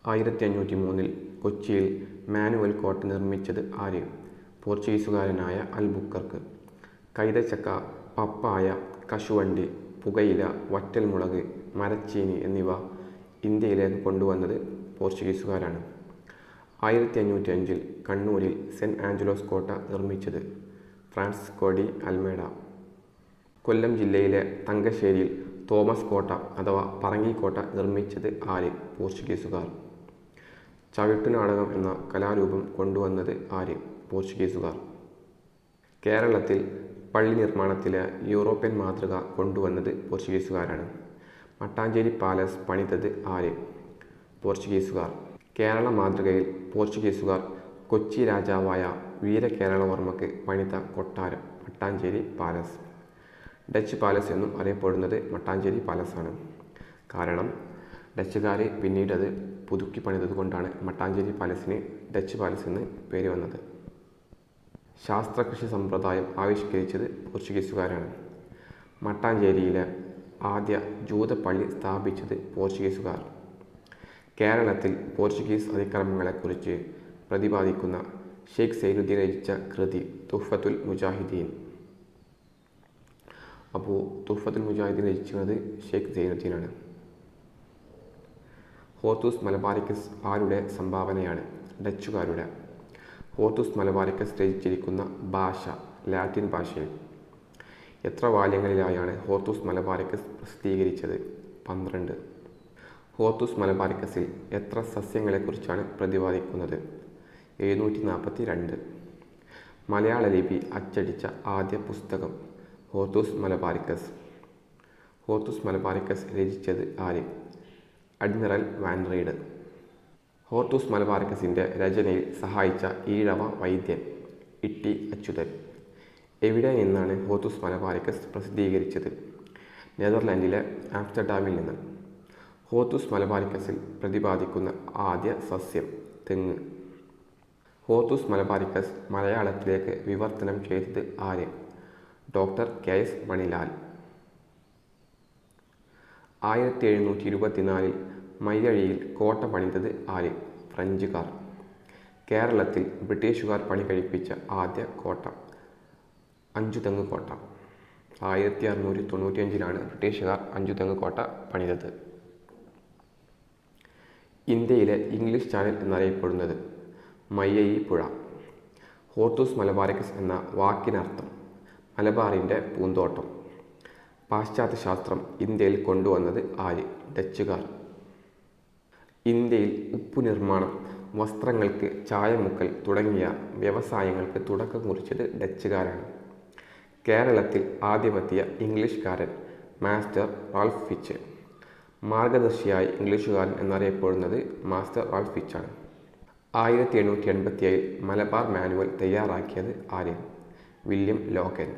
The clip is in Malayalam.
1503 കൊച്ചിയിൽ മാനുവൽ കോട്ട നിർമ്മിച്ചത് ആര്? പോർച്ചുഗീസുകാരനായ അൽബുക്കർക്ക്. കൈതച്ചക്ക, പപ്പായ, കശുവണ്ടി, പുകയില, വറ്റൽമുളക്, മരച്ചീനി എന്നിവ ഇന്ത്യയിലേക്ക് കൊണ്ടുവന്നത് പോർച്ചുഗീസുകാരാണ്. 1505 കണ്ണൂരിൽ സെന്റ് ആഞ്ചലോസ് കോട്ട നിർമ്മിച്ചത് ഫ്രാൻസിസ്കോ ഡി അൽമേഡ. കൊല്ലം ജില്ലയിലെ തങ്കശ്ശേരിയിൽ തോമസ് കോട്ട അഥവാ പറങ്കിക്കോട്ട നിർമ്മിച്ചത് ആര്? പോർച്ചുഗീസുകാർ. ചവിട്ടുനാടകം എന്ന കലാരൂപം കൊണ്ടുവന്നത് ആര്? പോർച്ചുഗീസുകാർ. കേരളത്തിൽ പള്ളി നിർമ്മാണത്തിലെ യൂറോപ്യൻ മാതൃക കൊണ്ടുവന്നത് പോർച്ചുഗീസുകാരാണ്. മട്ടാഞ്ചേരി പാലസ് പണിതത് ആര്? പോർച്ചുഗീസുകാർ. കേരള മാതൃകയിൽ പോർച്ചുഗീസുകാർ കൊച്ചി രാജാവായ വീരകേരളവർമ്മക്ക് പണിത കൊട്ടാരം മട്ടാഞ്ചേരി പാലസ്. ഡച്ച് പാലസ് എന്നും അറിയപ്പെടുന്നത് മട്ടാഞ്ചേരി പാലസാണ്. കാരണം ഡച്ചുകാർ പിന്നീട് അത് പുതുക്കി പണിതത് കൊണ്ടാണ് മട്ടാഞ്ചേരി പാലസിന് ഡച്ച് പാലസ് എന്ന് പേര് വന്നത്. ശാസ്ത്രകൃഷി സമ്പ്രദായം ആവിഷ്കരിച്ചത് പോർച്ചുഗീസുകാരാണ്. മട്ടാഞ്ചേരിയിലെ ആദ്യ ജൂതപ്പള്ളി സ്ഥാപിച്ചത് പോർച്ചുഗീസുകാർ. കേരളത്തിൽ പോർച്ചുഗീസ് അതിക്രമങ്ങളെക്കുറിച്ച് പ്രതിപാദിക്കുന്ന ഷെയ്ഖ് സൈനുദ്ദീൻ രചിച്ച കൃതി തുഹ്ഫത്തുൽ മുജാഹിദീൻ. അപ്പോൾ തുഹ്ഫത്തുൽ മുജാഹിദീൻ രചിക്കുന്നത് ഷെയ്ഖ് സൈനുദ്ദീനാണ്. ഹോർത്തൂസ് മലബാറിക്കസ് ആരുടെ സംഭാവനയാണ്? ഡച്ചുകാരുടെ. ഹോർത്തൂസ് മലബാറിക്കസ് രചിച്ചിരിക്കുന്ന ഭാഷ ലാറ്റിൻ ഭാഷയിൽ. എത്ര വാല്യങ്ങളിലായാണ് ഹോർത്തൂസ് മലബാറിക്കസ് പ്രസിദ്ധീകരിച്ചത്? 12. ഹോർത്തൂസ് മലബാറിക്കസിൽ എത്ര സസ്യങ്ങളെക്കുറിച്ചാണ് പ്രതിപാദിക്കുന്നത്? 742. മലയാള ലിപി അച്ചടിച്ച ആദ്യ പുസ്തകം ഹോർത്തൂസ് മലബാറിക്കസ്. ഹോർത്തൂസ് മലബാറിക്കസ് രചിച്ചത് ആര്? Admiral van read. ഹോർത്തൂസ് മലബാറിക്കസിൻ്റെ രചനയിൽ സഹായിച്ച ഈഴവ വൈദ്യൻ ഇട്ടി അച്യുതൻ. എവിടെ നിന്നാണ് ഹോർത്തൂസ് മലബാറിക്കസ് പ്രസിദ്ധീകരിച്ചത്? നെതർലാൻഡിലെ ആംസ്റ്റർഡാമിൽ നിന്ന്. ഹോർത്തൂസ് മലബാറിക്കസിൽ പ്രതിപാദിക്കുന്ന ആദ്യ സസ്യം തെങ്ങ്. ഹോർത്തൂസ് മലബാറിക്കസ് മലയാളത്തിലേക്ക് വിവർത്തനം ചെയ്തത് ആര്? Doctor KS. മണിലാൽ. 1724 മയ്യഴിയിൽ കോട്ട പണിതത് ആര്? ഫ്രഞ്ചുകാർ. കേരളത്തിൽ ബ്രിട്ടീഷുകാർ പണി കഴിപ്പിച്ച ആദ്യ കോട്ട അഞ്ചുതെങ്ങ് കോട്ട. 1695 ബ്രിട്ടീഷുകാർ അഞ്ചുതെങ്ങ് കോട്ട പണിതത്. ഇന്ത്യയിലെ ഇംഗ്ലീഷ് ചാനൽ എന്നറിയപ്പെടുന്നത് മയ്യഴി പുഴ. ഹോർത്തൂസ് മലബാറിക്കസ് എന്ന വാക്കിനർത്ഥം മലബാറിൻ്റെ പൂന്തോട്ടം. പാശ്ചാത്യ ശാസ്ത്രം ഇന്ത്യയിൽ കൊണ്ടുവന്നത് ആര്? ഡച്ചുകാർ. ഇന്ത്യയിൽ ഉപ്പു നിർമ്മാണം, വസ്ത്രങ്ങൾക്ക് ചായമുക്കൽ തുടങ്ങിയ വ്യവസായങ്ങൾക്ക് തുടക്കം കുറിച്ചത് ഡച്ചുകാരാണ്. കേരളത്തിൽ ആദ്യമെത്തിയ ഇംഗ്ലീഷുകാരൻ മാസ്റ്റർ റാൽഫ് ഫിച്ച്. മാർഗദർശിയായ ഇംഗ്ലീഷുകാരൻ എന്നറിയപ്പെടുന്നത് മാസ്റ്റർ റാൽഫ് ഫിച്ചാണ്. 1787 മലബാർ മാനുവൽ തയ്യാറാക്കിയത് ആര്? William Logan.